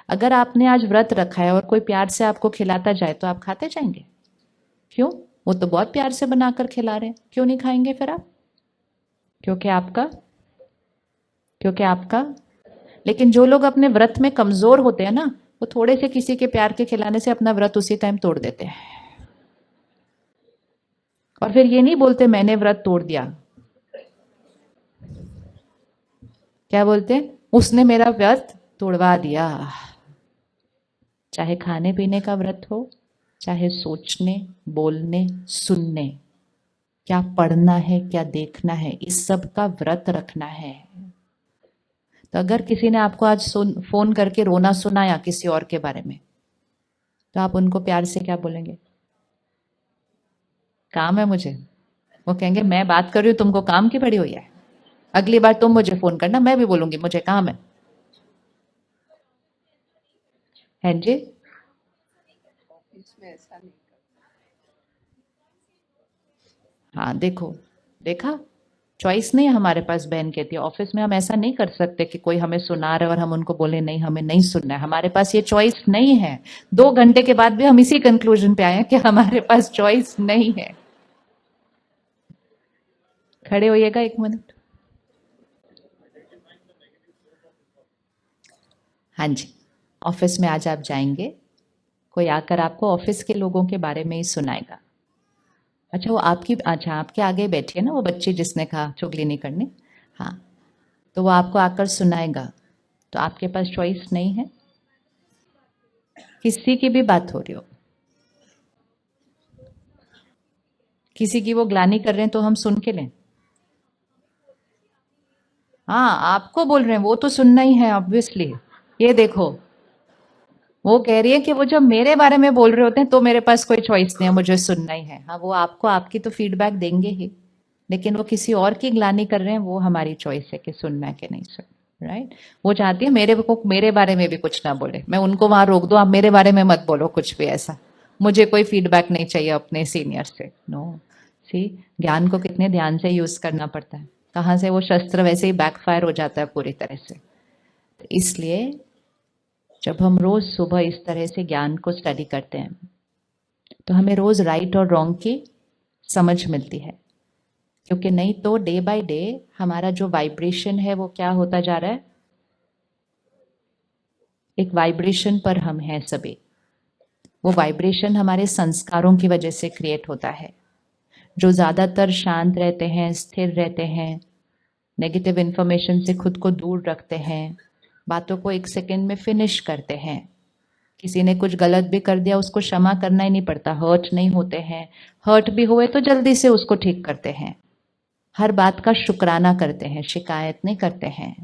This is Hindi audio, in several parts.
अगर आपने आज व्रत रखा है और कोई प्यार से आपको खिलाता जाए तो आप खाते जाएंगे? क्यों? वो तो बहुत प्यार से बनाकर खिला रहे हैं, क्यों नहीं खाएंगे फिर आप? क्योंकि आपका क्योंकि आपका लेकिन जो लोग अपने व्रत में कमजोर होते हैं ना, वो थोड़े से किसी के प्यार के खिलाने से अपना व्रत उसी टाइम तोड़ देते हैं, और फिर ये नहीं बोलते मैंने व्रत तोड़ दिया। क्या बोलते हैं? उसने मेरा व्रत तोड़वा दिया। चाहे खाने पीने का व्रत हो, चाहे सोचने, बोलने, सुनने, क्या पढ़ना है, क्या देखना है, इस सब का व्रत रखना है। तो अगर किसी ने आपको आज फोन करके रोना सुनाया किसी और के बारे में, तो आप उनको प्यार से क्या बोलेंगे? काम है मुझे। वो कहेंगे मैं बात कर रही हूँ, तुमको काम की पड़ी हुई है, अगली बार तुम मुझे फोन करना, मैं भी बोलूंगी मुझे काम है जी। हाँ देखो, देखा, चॉइस नहीं है हमारे पास। बहन कहती है ऑफिस में हम ऐसा नहीं कर सकते कि कोई हमें सुना रहा है और हम उनको बोले नहीं हमें नहीं सुनना है, हमारे पास ये चॉइस नहीं है। 2 घंटे के बाद भी हम इसी कंक्लूजन पे आए हैं कि हमारे पास चॉइस नहीं है। खड़े होइएगा 1 मिनट। हाँ जी। ऑफिस में आज आप जाएंगे, कोई आकर आपको ऑफिस के लोगों के बारे में ही सुनाएगा। अच्छा, आपके आगे बैठी है ना वो बच्ची जिसने कहा चुगली नहीं करनी। हाँ, तो वो आपको आकर सुनाएगा, तो आपके पास चॉइस नहीं है। किसी की भी बात हो रही हो, किसी की वो ग्लानि कर रहे हैं तो हम सुन के लें? हाँ, आपको बोल रहे हैं वो तो सुनना ही है ऑब्वियसली। ये देखो, वो कह रही है कि वो जब मेरे बारे में बोल रहे होते हैं तो मेरे पास कोई चॉइस नहीं है, मुझे सुनना ही है। हाँ, वो आपको आपकी तो फीडबैक देंगे ही, लेकिन वो किसी और की ग्लानि कर रहे हैं, वो हमारी चॉइस है कि सुनना है कि नहीं सुनना। राइट? वो चाहती है मेरे बारे में भी कुछ ना बोले, मैं उनको वहां रोक दूं, आप मेरे बारे में मत बोलो कुछ भी ऐसा, मुझे कोई फीडबैक नहीं चाहिए अपने सीनियर से। नो। सी, ज्ञान को कितने ध्यान से यूज करना पड़ता है, कहाँ से वो शस्त्र वैसे ही बैकफायर हो जाता है पूरी तरह से। तो इसलिए जब हम रोज सुबह इस तरह से ज्ञान को स्टडी करते हैं, तो हमें रोज राइट और रॉन्ग की समझ मिलती है, क्योंकि नहीं तो डे बाय डे हमारा जो वाइब्रेशन है वो क्या होता जा रहा है? एक वाइब्रेशन पर हम हैं सभी। वो वाइब्रेशन हमारे संस्कारों की वजह से क्रिएट होता है। जो ज्यादातर शांत रहते हैं, स्थिर रहते हैं, नेगेटिव इंफॉर्मेशन से खुद को दूर रखते हैं, बातों को 1 सेकेंड में फिनिश करते हैं, किसी ने कुछ गलत भी कर दिया उसको क्षमा करना ही नहीं पड़ता, हर्ट नहीं होते हैं, हर्ट भी हुए तो जल्दी से उसको ठीक करते हैं, हर बात का शुक्राना करते हैं, शिकायत नहीं करते हैं।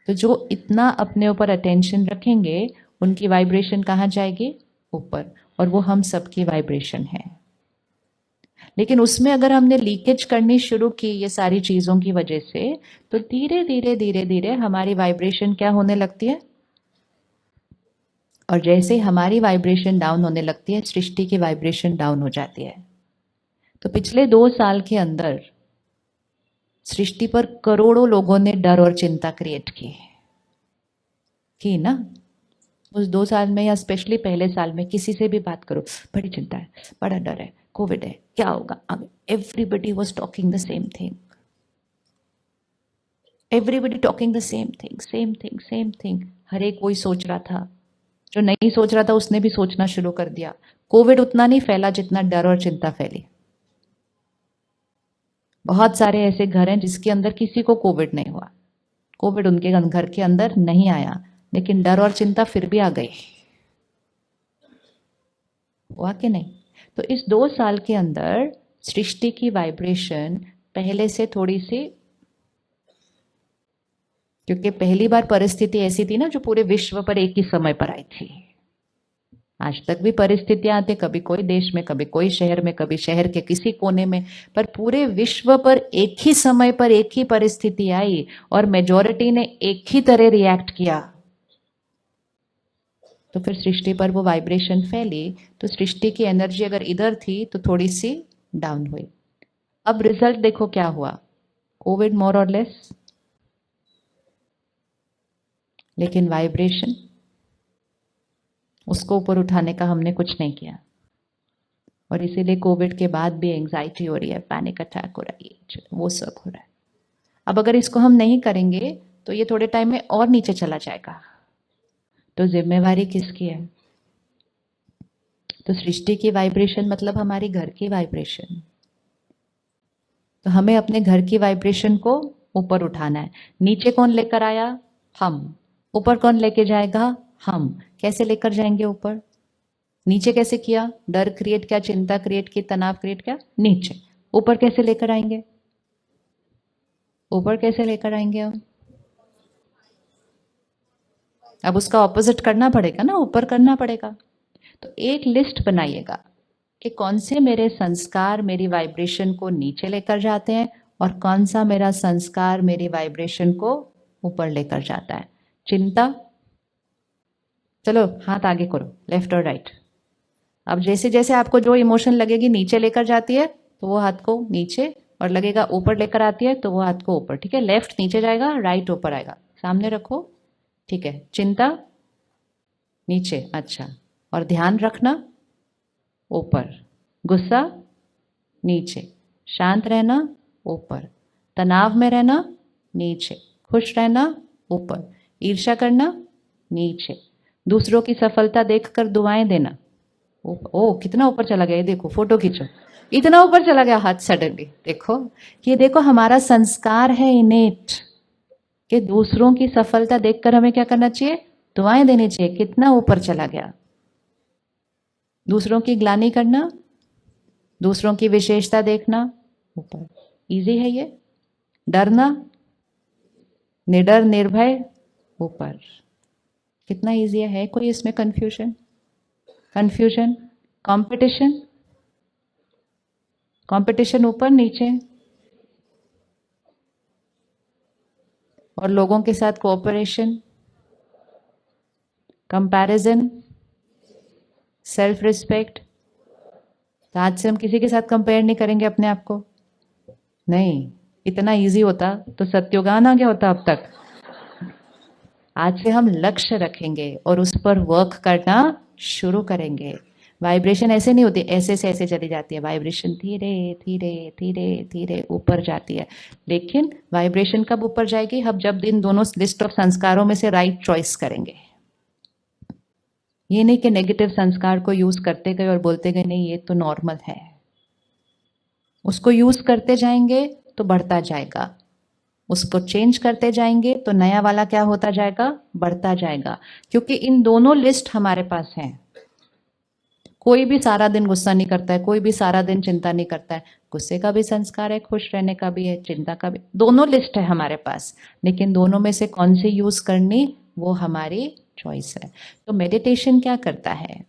तो जो इतना अपने ऊपर अटेंशन रखेंगे, उनकी वाइब्रेशन कहाँ जाएगी? ऊपर। और वो हम सबकी वाइब्रेशन है। लेकिन उसमें अगर हमने लीकेज करनी शुरू की ये सारी चीजों की वजह से, तो धीरे धीरे धीरे धीरे हमारी वाइब्रेशन क्या होने लगती है? और जैसे ही हमारी वाइब्रेशन डाउन होने लगती है, सृष्टि की वाइब्रेशन डाउन हो जाती है। तो पिछले 2 साल के अंदर सृष्टि पर करोड़ों लोगों ने डर और चिंता क्रिएट की ना। उस 2 साल में या स्पेशली पहले साल में किसी से भी बात करो, बड़ी चिंता है, बड़ा डर है, कोविड है, क्या होगा आगे। Everybody was talking the same thing, everybody talking the same thing, same thing, same thing. हर एक वही सोच रहा था, जो नहीं सोच रहा था उसने भी सोचना शुरू कर दिया। कोविड उतना नहीं फैला जितना डर और चिंता फैली। बहुत सारे ऐसे घर हैं जिसके अंदर किसी को कोविड नहीं हुआ, कोविड उनके घर के अंदर नहीं आया, लेकिन डर और चिंता फिर भी आ गई। हुआ कि नहीं? तो इस 2 साल के अंदर सृष्टि की वाइब्रेशन पहले से थोड़ी सी, क्योंकि पहली बार परिस्थिति ऐसी थी ना जो पूरे विश्व पर एक ही समय पर आई थी। आज तक भी परिस्थितियां आती, कभी कोई देश में, कभी कोई शहर में, कभी शहर के किसी कोने में, पर पूरे विश्व पर एक ही समय पर एक ही परिस्थिति आई और मेजॉरिटी ने एक ही तरह रिएक्ट किया। तो फिर सृष्टि पर वो वाइब्रेशन फैली, तो सृष्टि की एनर्जी अगर इधर थी तो थोड़ी सी डाउन हुई। अब रिजल्ट देखो क्या हुआ। कोविड मोर और लेस लेकिन वाइब्रेशन, उसको ऊपर उठाने का हमने कुछ नहीं किया। और इसीलिए कोविड के बाद भी एंजाइटी हो रही है, पैनिक अटैक हो रहा है, वो सब हो रहा है। अब अगर इसको हम नहीं करेंगे तो ये थोड़े टाइम में और नीचे चला जाएगा। तो जिम्मेवारी किसकी है? तो सृष्टि की वाइब्रेशन मतलब हमारी घर की वाइब्रेशन। तो हमें अपने घर की वाइब्रेशन को ऊपर उठाना है। नीचे कौन लेकर आया? हम। ऊपर कौन लेके जाएगा? हम। कैसे लेकर जाएंगे ऊपर? नीचे कैसे किया? डर क्रिएट किया, चिंता क्रिएट की, तनाव क्रिएट किया, नीचे। ऊपर कैसे लेकर आएंगे? ऊपर कैसे लेकर आएंगे हम? अब उसका ऑपोजिट करना पड़ेगा ना, ऊपर करना पड़ेगा। तो एक लिस्ट बनाइएगा कि कौन से मेरे संस्कार मेरी वाइब्रेशन को नीचे लेकर जाते हैं और कौन सा मेरा संस्कार मेरी वाइब्रेशन को ऊपर लेकर जाता है। चिंता, चलो हाथ आगे करो, लेफ्ट और राइट। अब जैसे जैसे आपको जो इमोशन लगेगी नीचे लेकर जाती है तो वो हाथ को नीचे, और लगेगा ऊपर लेकर आती है तो वो हाथ को ऊपर। ठीक है, लेफ्ट नीचे जाएगा, राइट ऊपर आएगा। सामने रखो। ठीक है, चिंता नीचे, अच्छा। और ध्यान रखना ऊपर। गुस्सा नीचे। शांत रहना ऊपर। तनाव में रहना नीचे। खुश रहना ऊपर। ईर्ष्या करना नीचे। दूसरों की सफलता देखकर दुआएं देना। ओ कितना ऊपर चला गया, ये देखो, फोटो खींचो। इतना ऊपर चला गया हाथ सडनली। देखो, ये देखो हमारा संस्कार है इनेट कि दूसरों की सफलता देखकर हमें क्या करना चाहिए? दुआएं देनी चाहिए। कितना ऊपर चला गया। दूसरों की ग्लानि करना, दूसरों की विशेषता देखना, ऊपर। इजी है ये। डरना, निडर निर्भय, ऊपर। कितना इजी है? कोई इसमें कंफ्यूजन? कंफ्यूजन? कंपटीशन, कंपटीशन ऊपर नीचे। और लोगों के साथ कोऑपरेशन, कंपैरिजन, सेल्फ रिस्पेक्ट। तो आज से हम किसी के साथ कंपेयर नहीं करेंगे अपने आप को। नहीं, इतना इजी होता तो सत्युगान आ गया होता अब तक। आज से हम लक्ष्य रखेंगे और उस पर वर्क करना शुरू करेंगे। वाइब्रेशन ऐसे नहीं होती, ऐसे से ऐसे चली जाती है। वाइब्रेशन धीरे धीरे धीरे धीरे ऊपर जाती है। लेकिन वाइब्रेशन कब ऊपर जाएगी? हम जब इन दोनों लिस्ट ऑफ संस्कारों में से राइट चॉइस करेंगे। ये नहीं कि नेगेटिव संस्कार को यूज करते गए और बोलते गए नहीं ये तो नॉर्मल है। उसको यूज करते जाएंगे तो बढ़ता जाएगा। उसको चेंज करते जाएंगे तो नया वाला क्या होता जाएगा? बढ़ता जाएगा। क्योंकि इन दोनों लिस्ट हमारे पास हैं। कोई भी सारा दिन गुस्सा नहीं करता है, कोई भी सारा दिन चिंता नहीं करता है। गुस्से का भी संस्कार है, खुश रहने का भी है, चिंता का भी। दोनों लिस्ट है हमारे पास, लेकिन दोनों में से कौन सी यूज करनी वो हमारी चॉइस है। तो मेडिटेशन क्या करता है?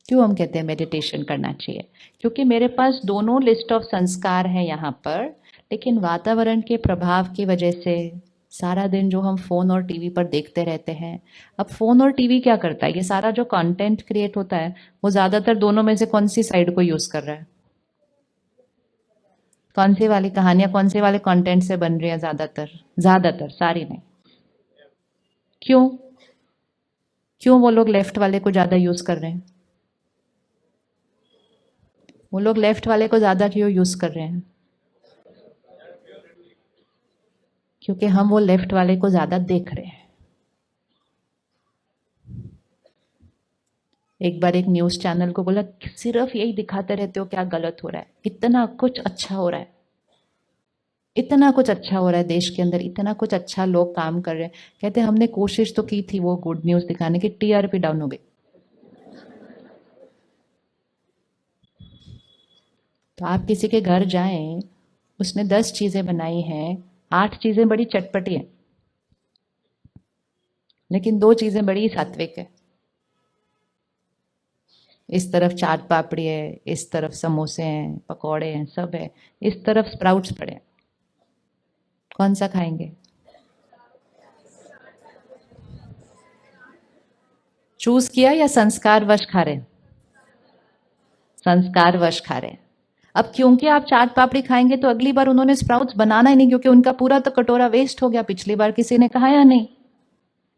क्यों हम कहते हैं मेडिटेशन करना चाहिए? क्योंकि मेरे पास दोनों लिस्ट ऑफ संस्कार है यहाँ पर, लेकिन वातावरण के प्रभाव की वजह से सारा दिन जो हम फोन और टीवी पर देखते रहते हैं। अब फोन और टीवी क्या करता है? ये सारा जो कंटेंट क्रिएट होता है वो ज्यादातर दोनों में से कौन सी साइड को यूज कर रहा है? कौन सी वाली कहानियां, कौन से वाले कंटेंट से बन रही है ज्यादातर? ज्यादातर, सारी नहीं। क्यों? क्यों वो लोग लेफ्ट वाले को ज्यादा यूज कर रहे हैं? वो लोग लेफ्ट वाले को ज्यादा क्यों यूज कर रहे हैं? क्योंकि हम वो लेफ्ट वाले को ज्यादा देख रहे हैं। एक बार एक न्यूज चैनल को बोला, सिर्फ यही दिखाते रहते हो, क्या गलत हो रहा है? इतना कुछ अच्छा हो रहा है, इतना कुछ अच्छा हो रहा है देश के अंदर, इतना कुछ अच्छा लोग काम कर रहे हैं। कहते हमने कोशिश तो की थी वो गुड न्यूज दिखाने की, टीआरपी डाउन हो गई। तो आप किसी के घर जाएं, उसने 10 चीजें बनाई हैं, 8 चीजें बड़ी चटपटी हैं, लेकिन 2 चीजें बड़ी सात्विक है। इस तरफ चाट पापड़ी है, इस तरफ समोसे हैं, पकौड़े हैं, सब है। इस तरफ स्प्राउट्स पड़े हैं। कौन सा खाएंगे? चूज किया या संस्कार वश खा रहे हैं? संस्कार वश खा रहे हैं। अब क्योंकि आप चाट पापड़ी खाएंगे तो अगली बार उन्होंने स्प्राउट्स बनाना ही नहीं, क्योंकि उनका पूरा तो कटोरा वेस्ट हो गया, पिछली बार किसी ने खाया नहीं।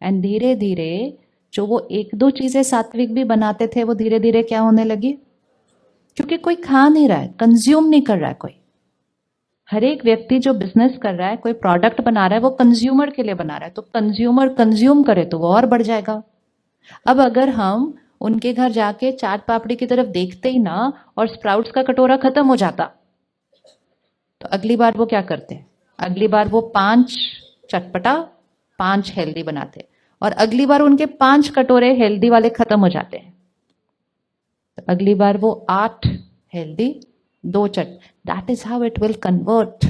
एंड धीरे धीरे जो वो एक दो चीजें सात्विक भी बनाते थे वो धीरे धीरे क्या होने लगी, क्योंकि कोई खा नहीं रहा है, कंज्यूम नहीं कर रहा है कोई। हर एक व्यक्ति जो बिजनेस कर रहा है, कोई प्रोडक्ट बना रहा है, वो कंज्यूमर के लिए बना रहा है, तो कंज्यूमर कंज्यूम करे तो वो और बढ़ जाएगा। अब अगर हम उनके घर जाके चाट पापड़ी की तरफ देखते ही ना और स्प्राउट्स का कटोरा खत्म हो जाता, तो अगली बार वो क्या करते हैं, अगली बार वो 5 चटपटा 5 हेल्दी बनाते, और अगली बार उनके 5 कटोरे हेल्दी वाले खत्म हो जाते हैं, तो अगली बार वो 8 हेल्दी 2 चट, that is how it will convert.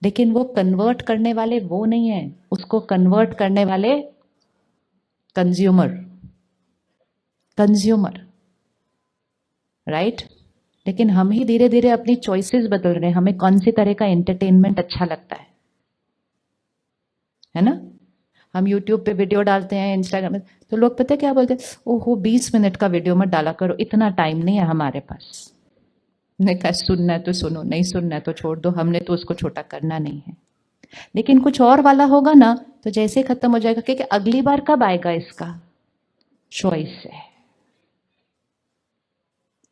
लेकिन वो कन्वर्ट करने वाले वो नहीं है, उसको कन्वर्ट करने वाले कंज्यूमर, कंज्यूमर, राइट। लेकिन हम ही धीरे धीरे अपनी चॉइसेस बदल रहे हैं, हमें कौन सी तरह का एंटरटेनमेंट अच्छा लगता है ना। हम यूट्यूब पे वीडियो डालते हैं, इंस्टाग्राम में, तो लोग पता है क्या बोलते हैं, ओहो 20 मिनट का वीडियो मत डाला करो, इतना टाइम नहीं है हमारे पास। मैंने कहा सुनना है तो सुनो, नहीं सुनना है तो छोड़ दो, हमने तो उसको छोटा करना नहीं है। लेकिन कुछ और वाला होगा ना, तो जैसे खत्म हो जाएगा, क्योंकि अगली बार कब आएगा इसका, चॉइस है।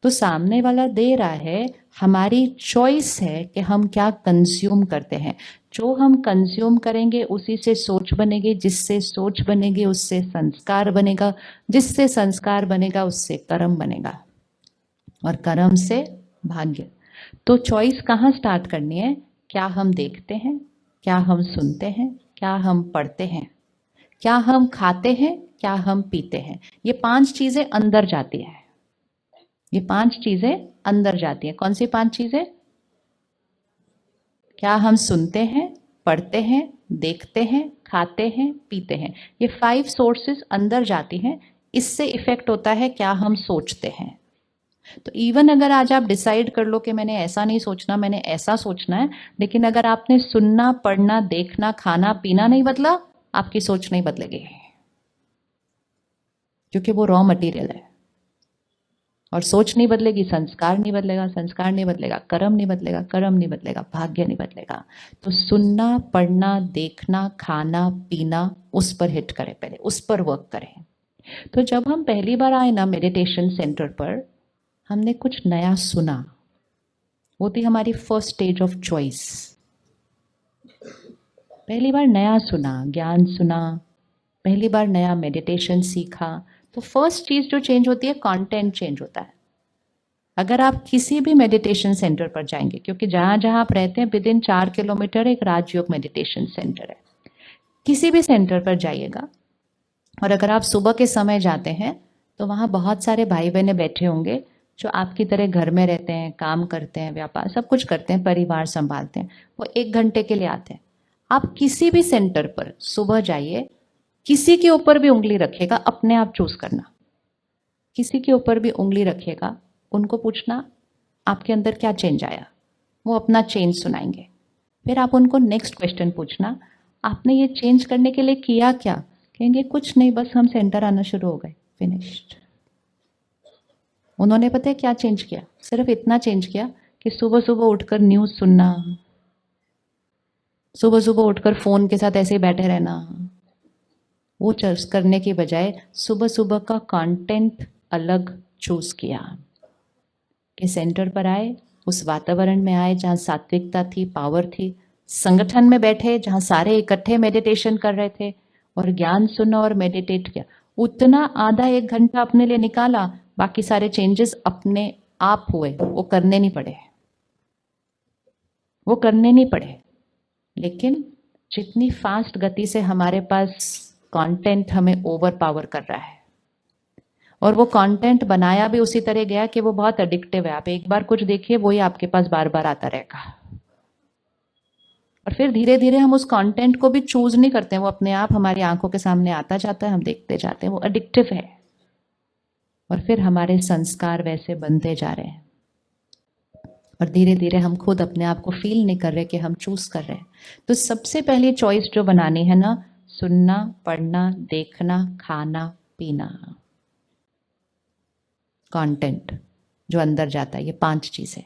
तो सामने वाला दे रहा है, हमारी चॉइस है कि हम क्या कंज्यूम करते हैं। जो हम कंज्यूम करेंगे उसी से सोच बनेगी, जिससे सोच बनेगी उससे संस्कार बनेगा, जिससे संस्कार बनेगा उससे कर्म बनेगा, और कर्म से भाग्य। तो चॉइस कहाँ स्टार्ट करनी है, क्या हम देखते हैं, क्या हम सुनते हैं, क्या हम पढ़ते हैं, क्या हम खाते हैं, क्या हम पीते हैं। ये 5 चीजें अंदर जाती है, ये 5 चीजें अंदर जाती हैं। कौन सी 5 चीजें, क्या हम सुनते हैं, पढ़ते हैं, देखते हैं, खाते हैं, पीते हैं, ये 5 सोर्सेस अंदर जाती हैं। इससे इफेक्ट होता है क्या हम सोचते हैं। तो इवन अगर आज आप डिसाइड कर लो कि मैंने ऐसा नहीं सोचना, मैंने ऐसा सोचना है, लेकिन अगर आपने सुनना, पढ़ना, देखना, खाना पीना नहीं बदला, आपकी सोच नहीं बदलेगी, क्योंकि वो रॉ मटेरियल है। और सोच नहीं बदलेगी, संस्कार नहीं बदलेगा, संस्कार नहीं बदलेगा, कर्म नहीं बदलेगा, कर्म नहीं बदलेगा, भाग्य नहीं बदलेगा। तो सुनना, पढ़ना, देखना, खाना, पीना, उस पर हिट करें, पहले उस पर वर्क करें। तो जब हम पहली बार आए ना मेडिटेशन सेंटर पर, हमने कुछ नया सुना, वो थी हमारी फर्स्ट स्टेज ऑफ चॉइस। पहली बार नया सुना, ज्ञान सुना, पहली बार नया मेडिटेशन सीखा, तो फर्स्ट चीज जो चेंज होती है, कंटेंट चेंज होता है। अगर आप किसी भी मेडिटेशन सेंटर पर जाएंगे, क्योंकि जहां जहां आप रहते हैं विद इन 4 किलोमीटर एक राजयोग मेडिटेशन सेंटर है, किसी भी सेंटर पर जाइएगा, और अगर आप सुबह के समय जाते हैं तो वहां बहुत सारे भाई बहने बैठे होंगे जो आपकी तरह घर में रहते हैं, काम करते हैं, व्यापार सब कुछ करते हैं, परिवार संभालते हैं, वो 1 घंटे के लिए आते हैं। आप किसी भी सेंटर पर सुबह जाइए, किसी के ऊपर भी उंगली रखेगा, अपने आप चूज करना, किसी के ऊपर भी उंगली रखेगा, उनको पूछना आपके अंदर क्या चेंज आया, वो अपना चेंज सुनाएंगे। फिर आप उनको नेक्स्ट क्वेश्चन पूछना, आपने ये चेंज करने के लिए किया क्या, कहेंगे कुछ नहीं, बस हम सेंटर आना शुरू हो गए, फिनिश्ड। उन्होंने पता है क्या चेंज किया, सिर्फ इतना चेंज किया कि सुबह सुबह उठकर न्यूज सुनना, सुबह सुबह उठकर फोन के साथ ऐसे ही बैठे रहना, वो चूज करने की बजाय सुबह सुबह का कंटेंट अलग चूज किया, कि सेंटर पर आए, उस वातावरण में आए जहाँ सात्विकता थी, पावर थी, संगठन में बैठे जहाँ सारे इकट्ठे मेडिटेशन कर रहे थे, और ज्ञान सुना और मेडिटेट किया। उतना आधा 1 घंटा अपने लिए निकाला, बाकी सारे चेंजेस अपने आप हुए, वो करने नहीं पड़े, वो करने नहीं पड़े। लेकिन जितनी फास्ट गति से हमारे पास कंटेंट हमें ओवर पावर कर रहा है, और वो कंटेंट बनाया भी उसी तरह गया कि वो बहुत एडिक्टिव है। आप एक बार कुछ देखिए, वही आपके पास बार बार आता रहेगा, और फिर धीरे धीरे हम उस कंटेंट को भी चूज नहीं करते हैं, वो अपने आप हमारी आंखों के सामने आता जाता है, हम देखते जाते हैं, वो एडिक्टिव है, और फिर हमारे संस्कार वैसे बनते जा रहे हैं, और धीरे धीरे हम खुद अपने आप को फील नहीं कर रहे कि हम चूज कर रहे हैं। तो सबसे पहली चॉइस जो बनानी है ना, सुनना, पढ़ना, देखना, खाना, पीना, कंटेंट जो अंदर जाता है, ये 5 चीजें।